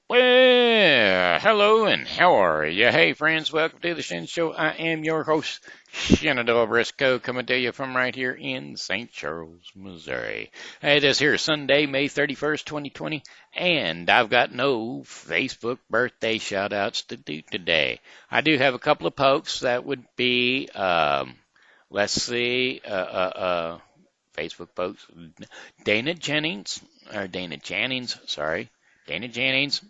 Well, hello and how are you? Hey, friends, welcome to the Shen Show. I am your host, Shenandoah Briscoe, coming to you from right here in St. Charles, Missouri. Hey, this here Sunday, May 31st, 2020, and I've got no Facebook birthday shout outs to do today. I do have a couple of pokes that would be, let's see, Facebook folks. Dana Jennings, sorry. Dana Jennings,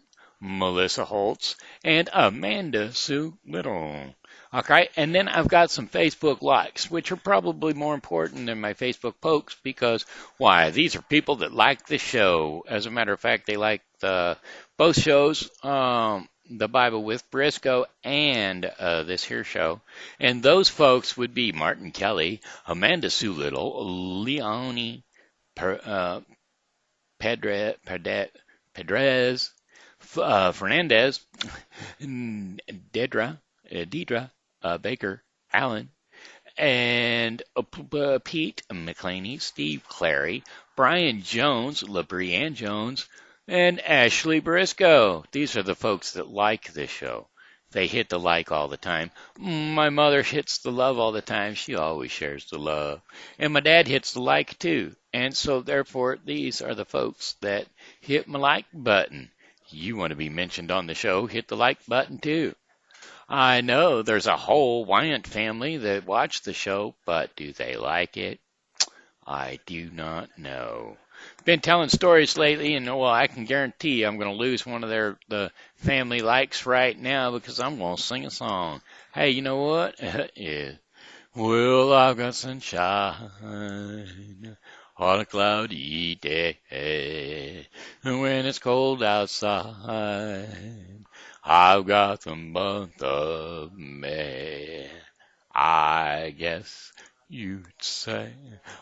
Melissa Holtz, and Amanda Sue Little. Okay, and then I've got some Facebook likes, which are probably more important than my Facebook pokes because, why, these are people that like the show. As a matter of fact, they like both shows, the Bible with Briscoe and this here show. And those folks would be Martin Kelly, Amanda Sue Little, Leonie Pedrez, Fernandez, Deidre Baker, Allen, and Pete McClaney, Steve Clary, Brian Jones, LaBrianne Jones, and Ashley Briscoe. These are the folks that like this show. They hit the like all the time. My mother hits the love all the time. She always shares the love. And my dad hits the like too. And so therefore, these are the folks that hit my like button. You want to be mentioned on the show, hit the like button too. I know there's a whole Wyant family that watch the show, but do they like it? I do not know. Been telling stories lately, and well, I can guarantee I'm going to lose one of the family likes right now because I'm going to sing a song. Hey, you know what? Yeah. Well, I've got sunshine on a cloudy day, and when it's cold outside, I've got the month of May. I guess you'd say,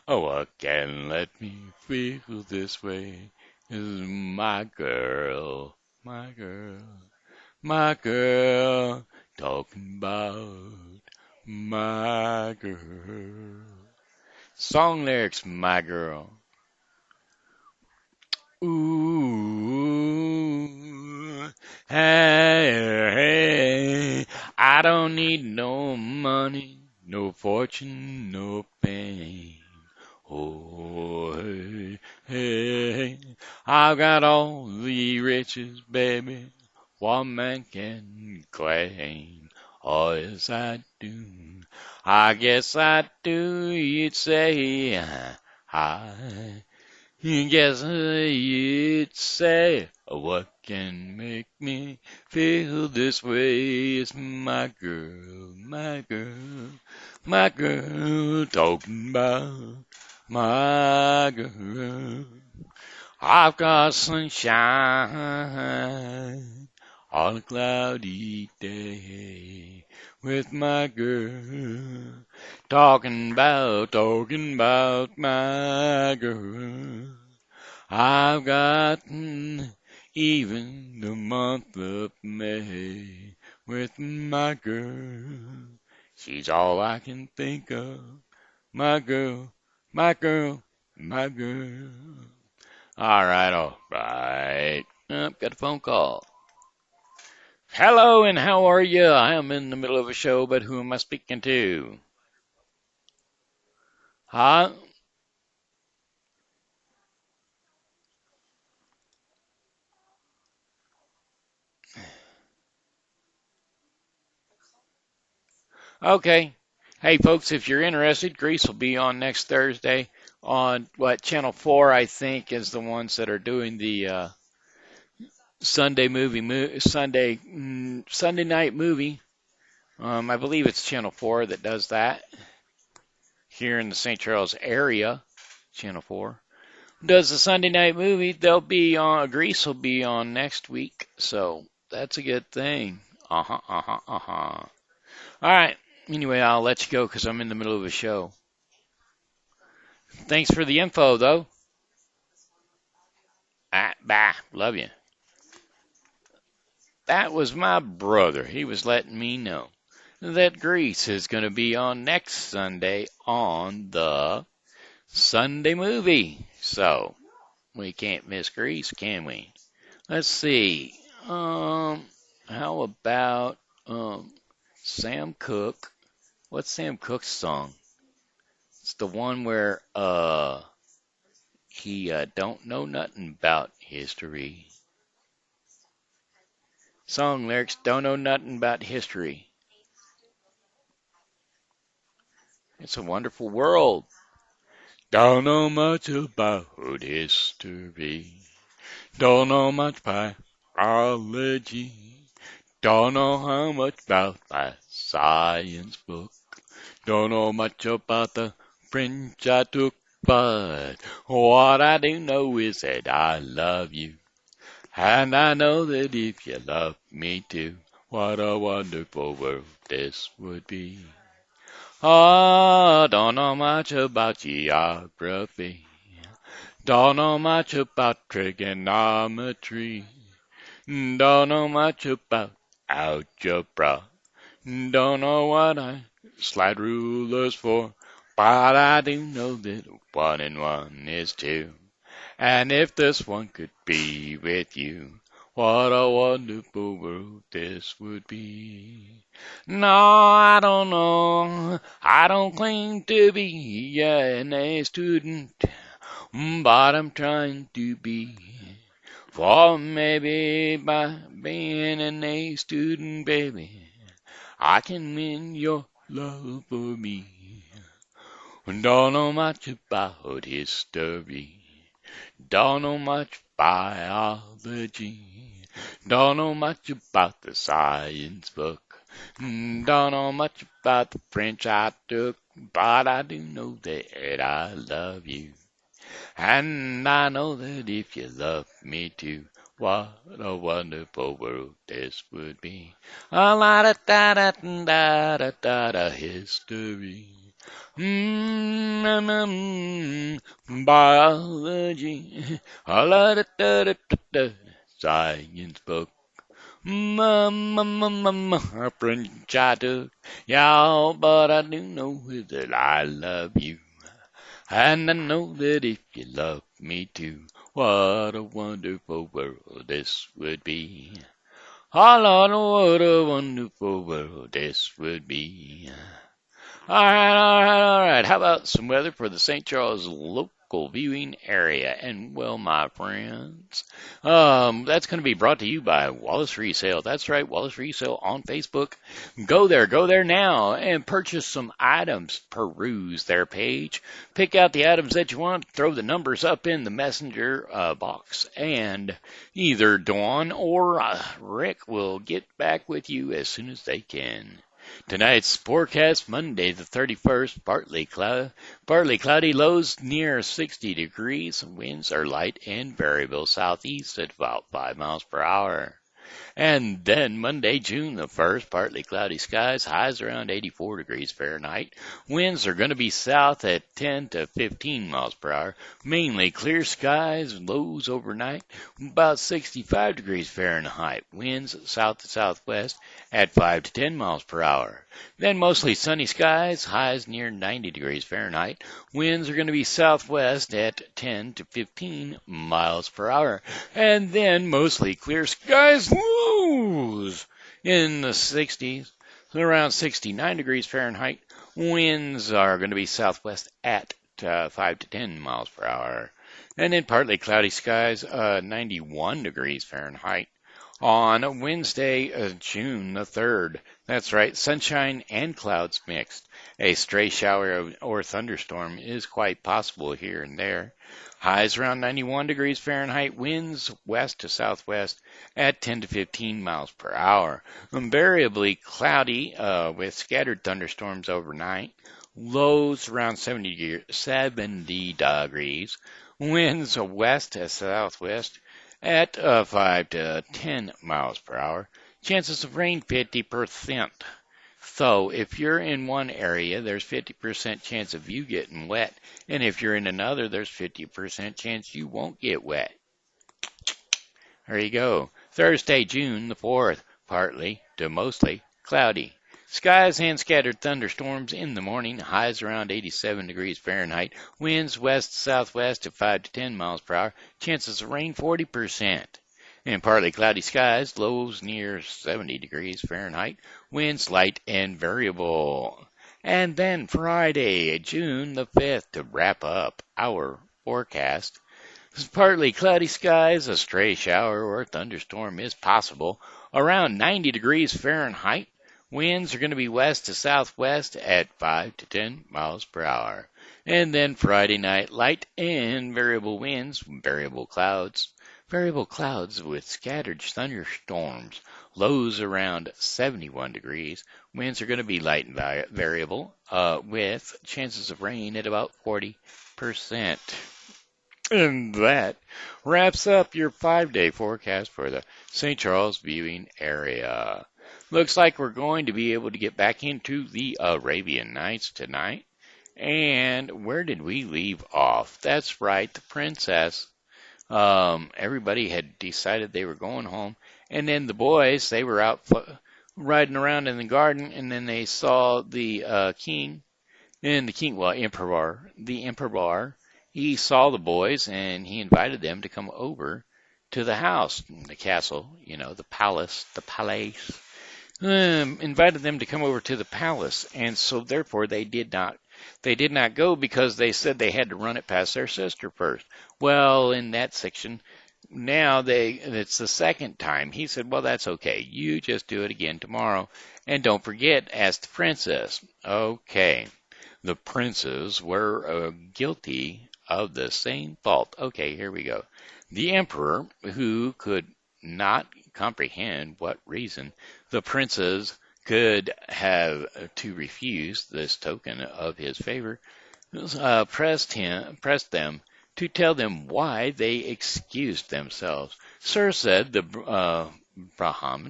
oh, what can let me feel this way is my girl, my girl, my girl, talking about my girl. Song lyrics, my girl. Ooh, hey, I don't need no money, no fortune, no fame. Oh, hey, hey, I've got all the riches, baby, one man can claim. Oh, yes, I do. I guess I do, you'd say. I guess you'd say, what can make me feel this way? It's my girl, my girl, my girl, talking about my girl. I've got sunshine on a cloudy day with my girl. Talking about my girl. I've got even the month of May with my girl. She's all I can think of. My girl, my girl, my girl. All right, all right. Got a phone call. Hello, and how are you? I am in the middle of a show, but who am I speaking to? Huh? Okay. Hey, folks, if you're interested, Grease will be on next Thursday on what Channel 4, I think, is the ones that are doing the Sunday night movie. I believe it's Channel 4 that does that here in the St. Charles area. Channel 4 does the Sunday night movie. They'll be on. Grease will be on next week, so that's a good thing. Uh huh. Uh huh. Uh huh. All right. Anyway, I'll let you go because I'm in the middle of a show. Thanks for the info, though. Bye. Love you. That was my brother. He was letting me know that Grease is going to be on next Sunday on the Sunday movie. So we can't miss Grease, can we? Let's see. Um, how about Sam Cooke? What's Sam Cooke's song? It's the one where he don't know nothing about history. Song lyrics don't know nothing about history. It's a wonderful world. Don't know much about history. Don't know much biology. Don't know how much about my science book. Don't know much about the French I took, but what I do know is that I love you. And I know that if you love me too, what a wonderful world this would be. Oh, don't know much about geography. Don't know much about trigonometry. Don't know much about algebra. Don't know what I slide rulers for. But I do know that 1 and 1 is 2. And if this one could be with you, what a wonderful world this would be. No, I don't know. I don't claim to be an A student, but I'm trying to be. For maybe by being an A student, baby, I can win your love for me. Don't know much about history. Don't know much biology. Don't know much about the science book. Don't know much about the French I took. But I do know that I love you. And I know that if you love me too, what a wonderful world this would be. A la da da da da da da da history. Biology. A la da da da da da science book. French I took. Yeah, but I do know that I love you. And I know that if you love me too, what a wonderful world this would be. Oh Lord, what a wonderful world this would be. All right. How about some weather for the St. Charles local viewing area? And well, my friends, that's going to be brought to you by Wallace Resale. That's right, Wallace Resale on Facebook. Go there now and purchase some items. Peruse their page. Pick out the items that you want. Throw the numbers up in the messenger box, and either Dawn or Rick will get back with you as soon as they can. Tonight's forecast, Monday the 31st, partly cloudy, lows near 60 degrees. Winds are light and variable southeast at about 5 miles per hour. And then Monday, June the 1st, partly cloudy skies, highs around 84 degrees Fahrenheit. Winds are going to be south at 10 to 15 miles per hour. Mainly clear skies, lows overnight, about 65 degrees Fahrenheit. Winds south to southwest at 5 to 10 miles per hour. Then mostly sunny skies, highs near 90 degrees Fahrenheit. Winds are going to be southwest at 10 to 15 miles per hour. And then mostly clear skies, lows in the 60s, so around 69 degrees Fahrenheit. Winds are going to be southwest at 5 to 10 miles per hour. And then partly cloudy skies, 91 degrees Fahrenheit. On Wednesday, June the 3rd. That's right, sunshine and clouds mixed. A stray shower or thunderstorm is quite possible here and there. Highs around 91 degrees Fahrenheit, winds west to southwest at 10 to 15 miles per hour. Invariably cloudy with scattered thunderstorms overnight. Lows around 70 degrees. Winds west to southwest at 5 to 10 miles per hour. Chances of rain 50%. So if you're in one area, there's 50% chance of you getting wet. And if you're in another, there's 50% chance you won't get wet. There you go. Thursday, June the 4th, partly to mostly cloudy. Skies and scattered thunderstorms in the morning, highs around 87 degrees Fahrenheit, winds west-southwest at 5 to 10 miles per hour, chances of rain 40%. And partly cloudy skies, lows near 70 degrees Fahrenheit, winds light and variable. And then Friday, June the 5th, to wrap up our forecast. Partly cloudy skies, a stray shower or thunderstorm is possible. Around 90 degrees Fahrenheit. Winds are going to be west to southwest at 5 to 10 miles per hour. And then Friday night, light and variable winds, variable clouds. Variable clouds with scattered thunderstorms. Lows around 71 degrees. Winds are going to be light and variable, with chances of rain at about 40%. And that wraps up your 5-day forecast for the St. Charles viewing area. Looks like we're going to be able to get back into the Arabian Nights tonight. And where did we leave off? That's right, the princess. Everybody had decided they were going home. And then the boys, they were out riding around in the garden, and then they saw the king. And the emperor, he saw the boys and he invited them to come over to the house, the castle, the palace, invited them to come over to the palace. And so therefore they did not go because they said they had to run it past their sister first. Well, in that section, now it's the second time. He said, well, that's okay. You just do it again tomorrow. And don't forget, ask the princess. Okay. The princes were guilty of the same fault. Okay, here we go. The emperor, who could not comprehend what reason the princes could have to refuse this token of his favor, pressed them to tell them why they excused themselves. Sir, said the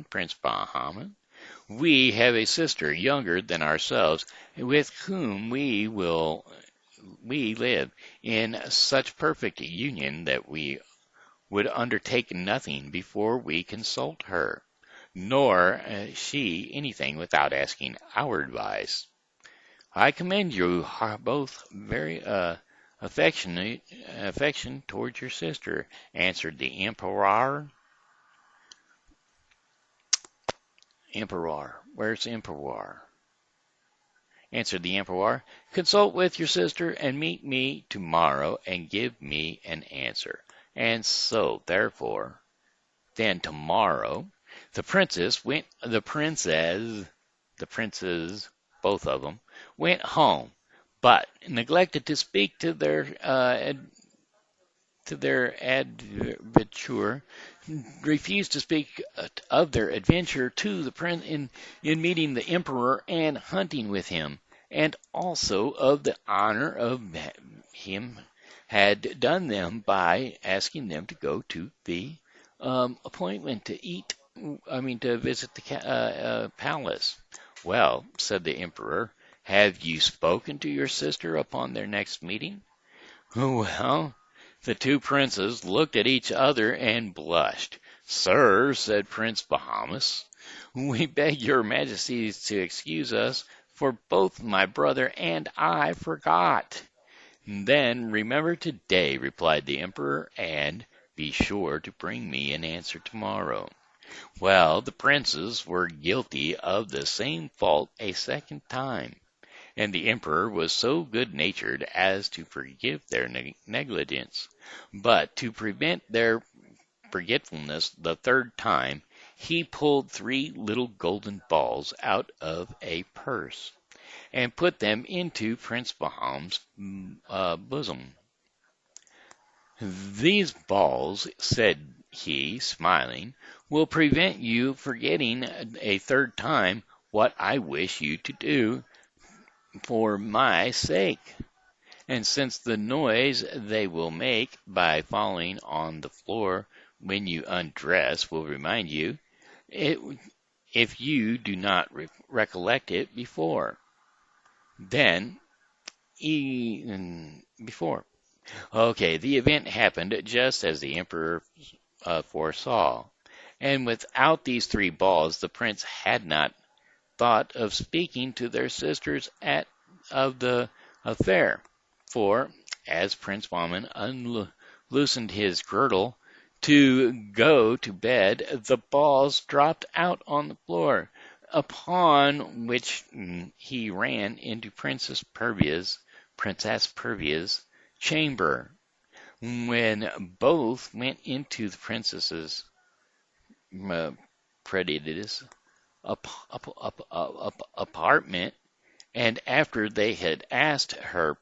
Prince Brahman, we have a sister younger than ourselves, with whom we live in such perfect union that we would undertake nothing before we consult her, nor she anything without asking our advice. I commend you both very affection towards your sister, answered the emperor. Emperor, where's emperor? Answered the emperor. Consult with your sister and meet me tomorrow and give me an answer. And so, therefore, then tomorrow, the princes, both of them, went home, but neglected to speak to their adventure, refused to speak of their adventure to the prince in meeting the emperor and hunting with him, and also of the honor of him had done them by asking them to go to the appointment to visit the palace. Well, said the emperor, have you spoken to your sister upon their next meeting? Well, the two princes looked at each other and blushed. Sir, said Prince Bahamas, we beg your majesties to excuse us, for both my brother and I forgot. Then remember today, replied the emperor, and be sure to bring me an answer tomorrow. Well, the princes were guilty of the same fault a second time, and the emperor was so good-natured as to forgive their negligence. But to prevent their forgetfulness the third time, he pulled 3 little golden balls out of a purse, and put them into Prince Baham's bosom. These balls, said he, smiling, will prevent you forgetting a third time what I wish you to do for my sake. And since the noise they will make by falling on the floor when you undress will remind you, if you do not recollect it before, then before. Okay, the event happened just as the emperor foresaw, and without these 3 balls, the prince had not thought of speaking to their sisters of the affair. For, as Prince Bahman unloosened his girdle to go to bed, the balls dropped out on the floor, upon which he ran into Princess Pervia's chamber. When both went into the princess's predator's apartment, and after they had asked her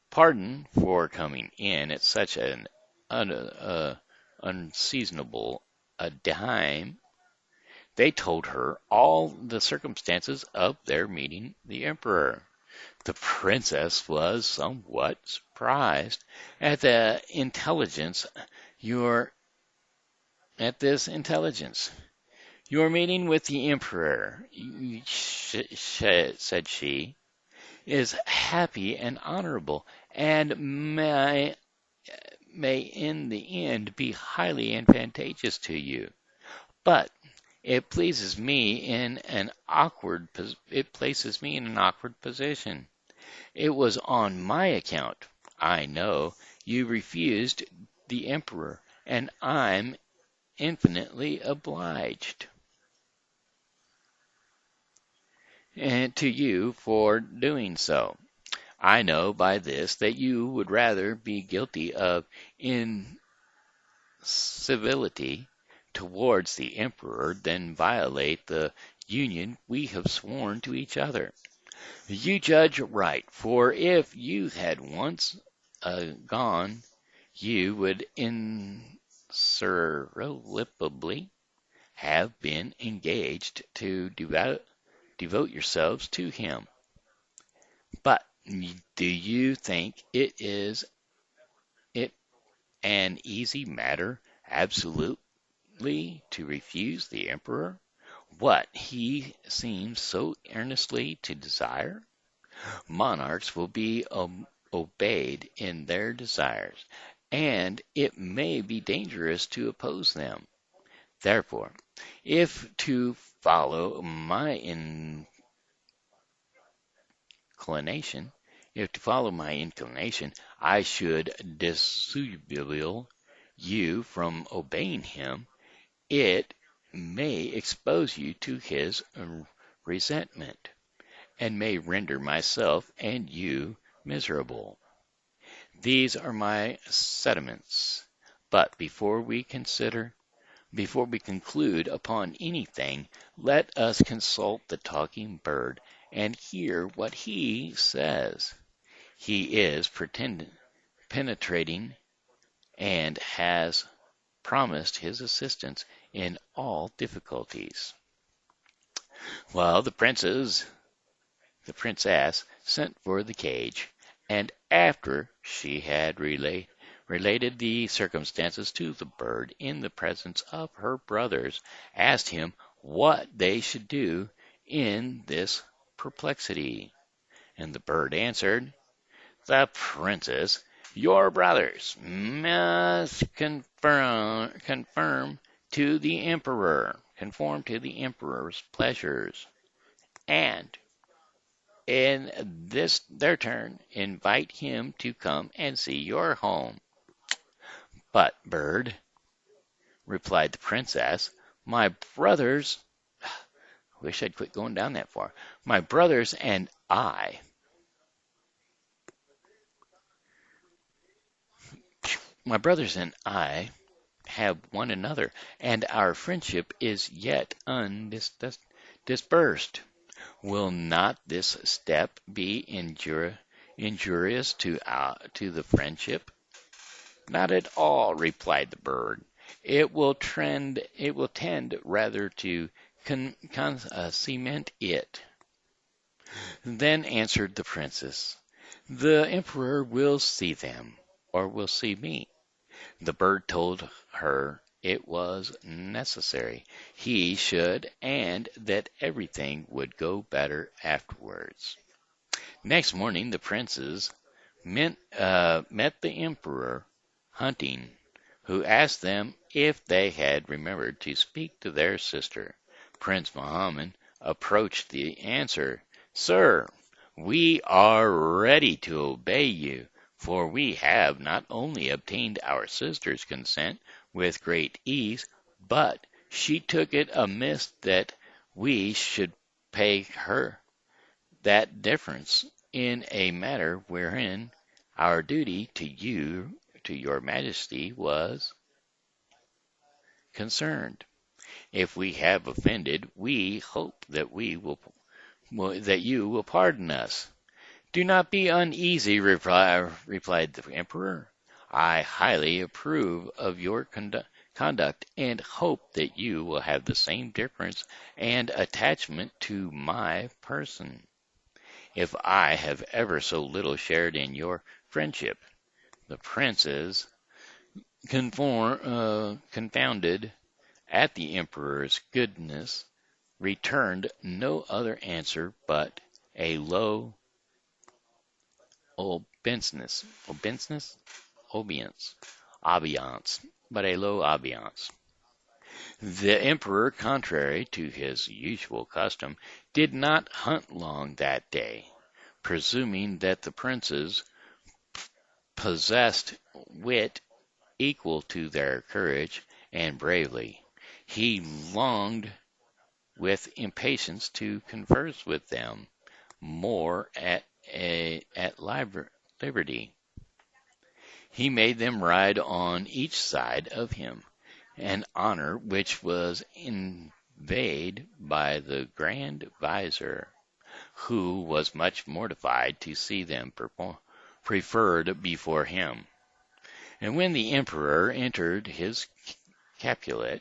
pardon for coming in at such an unseasonable a time, they told her all the circumstances of their meeting the emperor. The princess was somewhat surprised at the intelligence your at this intelligence. Your meeting with the emperor, said she, is happy and honorable, and may in the end be highly advantageous to you. But it places me in an awkward position. It was on my account, I know, you refused the emperor, and I'm infinitely obliged and to you for doing so. I know by this that you would rather be guilty of incivility towards the emperor than violate the union we have sworn to each other. You judge right, for if you had once gone, you would inseparably have been engaged to devote yourselves to him. But do you think it is an easy matter absolutely to refuse the emperor what he seems so earnestly to desire? Monarchs will be obeyed in their desires, and it may be dangerous to oppose them. Therefore, if to follow my inclination, I should disable you from obeying him, it may expose you to his resentment, and may render myself and you miserable. These are my sentiments. But before we conclude upon anything, let us consult the talking bird and hear what he says. He is penetrating and has promised his assistance in all difficulties. Well, the princess sent for the cage, and after she had related the circumstances to the bird in the presence of her brothers, asked him what they should do in this perplexity. And the bird answered, the princess, your brothers, must conform to the emperor's pleasures, and in this their turn invite him to come and see your home. But, bird, replied the princess, my brothers, wish I'd quit going down that far, my brothers and I have one another, and our friendship is yet undispersed. Will not this step be injurious to the friendship? Not at all, replied the bird. It will tend rather to cement it. Then answered the princess, the emperor will see them, or will see me. The bird told her it was necessary he should, and that everything would go better afterwards. Next morning the princes met the emperor hunting, who asked them if they had remembered to speak to their sister. Prince Muhammad approached the answer, Sir, we are ready to obey you, for we have not only obtained our sister's consent, with great ease, but she took it amiss that we should pay her that difference in a matter wherein our duty to you, to your majesty, was concerned. If we have offended, we hope that that you will pardon us. Do not be uneasy, replied the emperor. I highly approve of your conduct and hope that you will have the same difference and attachment to my person. If I have ever so little shared in your friendship, the princes, confounded at the emperor's goodness, returned no other answer but a low obeisance, obedience, but a low obedience. The emperor, contrary to his usual custom, did not hunt long that day, presuming that the princes possessed wit equal to their courage and bravery. He longed with impatience to converse with them more at liberty. He made them ride on each side of him, an honor which was inveighed by the Grand Vizier, who was much mortified to see them preferred before him. And when the emperor entered his capital,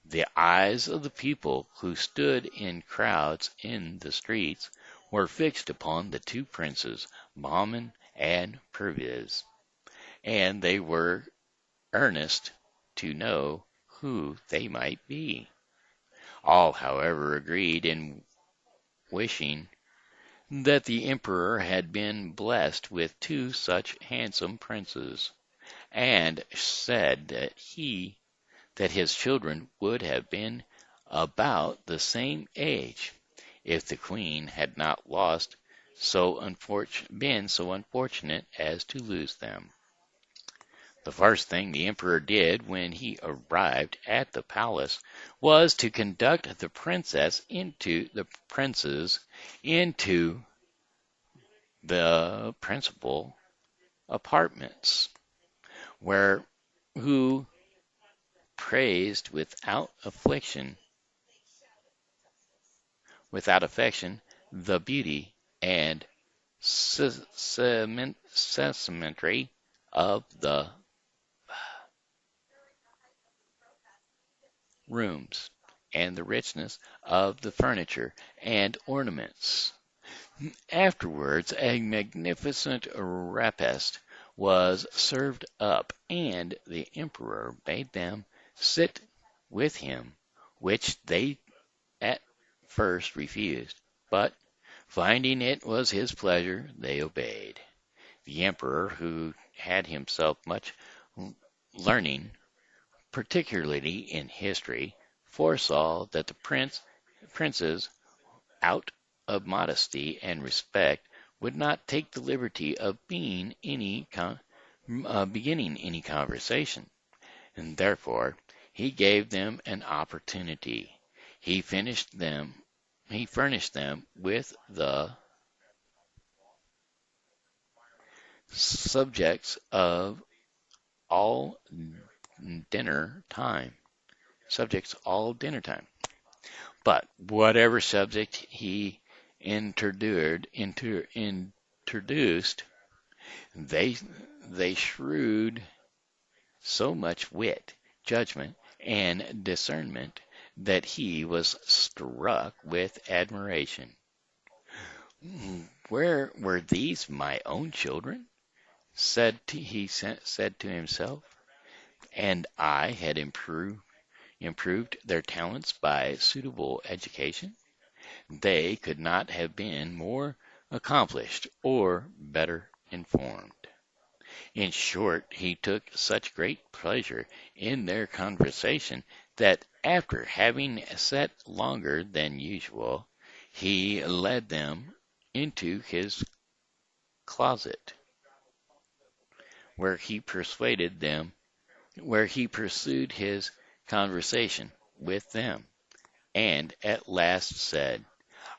the eyes of the people who stood in crowds in the streets were fixed upon the two princes, Bahman and Perviz, and they were earnest to know who they might be. All, however, agreed in wishing that the emperor had been blessed with two such handsome princes, and said that his children would have been about the same age if the queen had not been so unfortunate as to lose them. The first thing the emperor did when he arrived at the palace was to conduct the princes into the principal apartments, where who praised without affection, the beauty and symmetry of the rooms, and the richness of the furniture and ornaments. Afterwards, a magnificent repast was served up, and the emperor bade them sit with him, which they at first refused, but finding it was his pleasure, they obeyed. The emperor, who had himself much learning, particularly in history, foresaw that the princes, out of modesty and respect, would not take the liberty of beginning any conversation, and therefore he gave them an opportunity. He furnished them with the subjects of all dinner time. Subjects all dinner time. But whatever subject he introduced, they shrewd so much wit, judgment, and discernment that he was struck with admiration. Where were these my own children? He said to himself, and I had improved their talents by suitable education. They could not have been more accomplished or better informed. In short, he took such great pleasure in their conversation that after having sat longer than usual, he led them into his closet, where he persuaded them where he pursued his conversation with them, and at last said,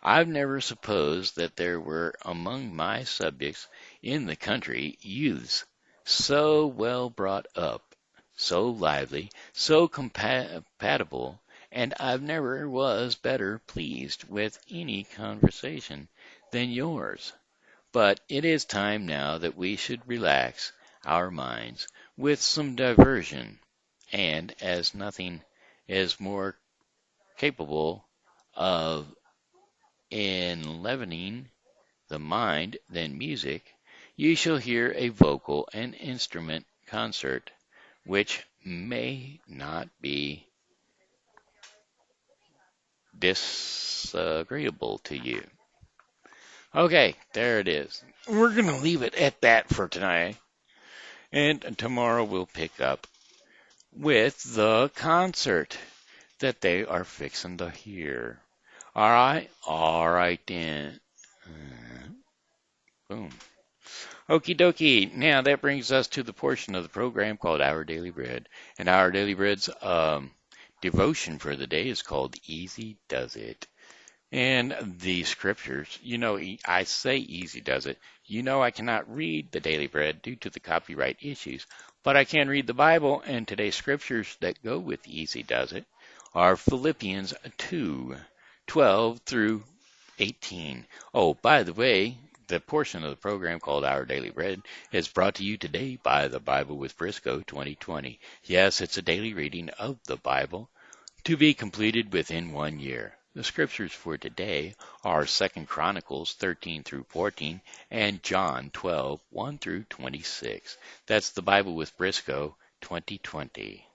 I've never supposed that there were among my subjects in the country youths so well brought up, so lively, so compatible, and I've never was better pleased with any conversation than yours. But it is time now that we should relax our minds with some diversion, and as nothing is more capable of enlivening the mind than music, you shall hear a vocal and instrument concert, which may not be disagreeable to you. Okay, there it is. We're going to leave it at that for tonight. And tomorrow we'll pick up with the concert that they are fixing to hear. All right? All right then. Boom. Okie dokie. Now that brings us to the portion of the program called Our Daily Bread. And Our Daily Bread's devotion for the day is called Easy Does It. And the scriptures, I say easy does it. I cannot read the Daily Bread due to the copyright issues, but I can read the Bible, and today's scriptures that go with easy does it are Philippians 2:12 through 18. Oh, by the way, the portion of the program called Our Daily Bread is brought to you today by the Bible with Briscoe 2020. Yes, it's a daily reading of the Bible to be completed within 1 year. The scriptures for today are 2 Chronicles 13 through 14 and John 12:1 through 26. That's the Bible with Briscoe 2020.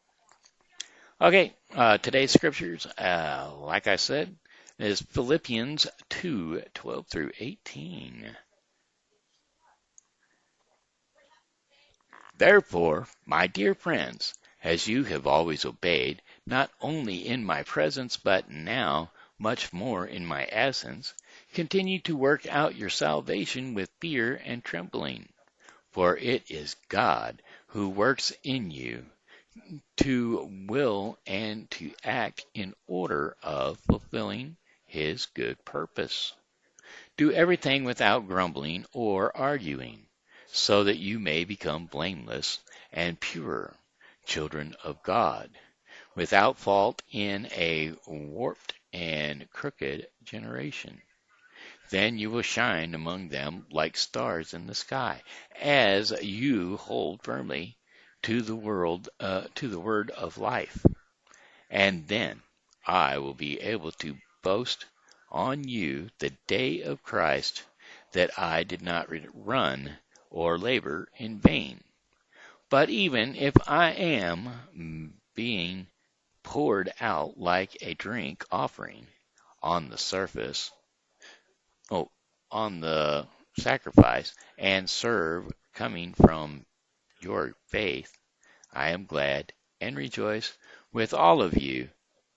Okay, today's scriptures, like I said, is Philippians 2:12 through 18. Therefore, my dear friends, as you have always obeyed, not only in my presence, but now much more in my absence, continue to work out your salvation with fear and trembling. For it is God who works in you to will and to act in order of fulfilling his good purpose. Do everything without grumbling or arguing, so that you may become blameless and pure, children of God, without fault in a warped and crooked generation. Then you will shine among them like stars in the sky, as you hold firmly to the word of life. And then I will be able to boast on you the day of Christ that I did not run or labor in vain. But even if I am being poured out like a drink offering on the surface, oh, on the sacrifice and serve coming from your faith, I am glad and rejoice with all of you,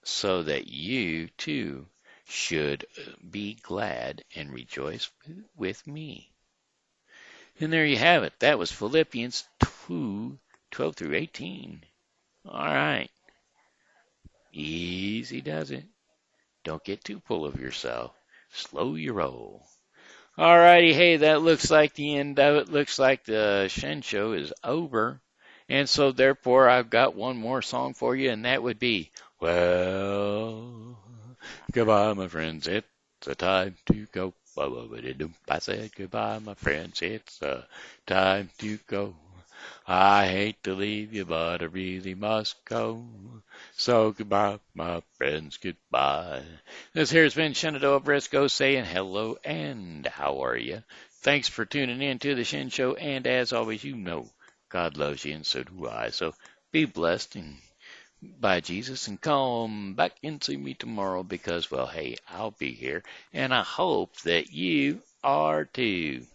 so that you too should be glad and rejoice with me. And there you have it. That was Philippians 2:12 through 18. All right. Easy does it. Don't get too full of yourself. Slow your roll. All righty. Hey, that looks like the end of it. Looks like the Shen Show is over. And so, therefore, I've got one more song for you, and that would be, well, goodbye, my friends. It's a time to go. I said goodbye, my friends. It's a time to go. I hate to leave you, but I really must go. So goodbye, my friends, goodbye. This here's been Shenandoah Briscoe saying hello and how are you? Thanks for tuning in to the Shen Show, and as always, God loves you, and so do I. So be blessed and by Jesus, and come back and see me tomorrow because, well, hey, I'll be here, and I hope that you are too.